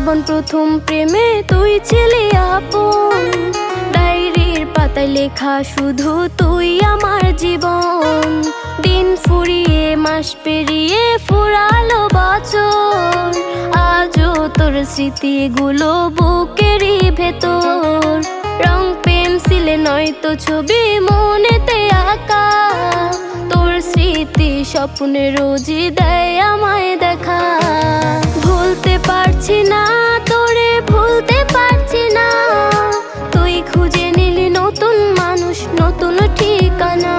জীবন প্রথম প্রেমে তুই ছিলি আপন, ডায়েরির পাতায় লেখা শুধু তুই আমার জীবন। দিন ফুরিয়ে মাস পেরিয়ে ফুরালো বছর, আজও তোর স্মৃতিগুলো বুকেরই ভেতর। রং পেন্সিলে নয়তো ছবি মনেতে আঁকা, তোর স্মৃতি স্বপ্নে রোজই দেয় আমায় দেখা। ভুলতে পারছি না তোরে, ভুলতে পারছি না, তুই খুঁজে নিলি নতুন মানুষ, নতুন ঠিকানা।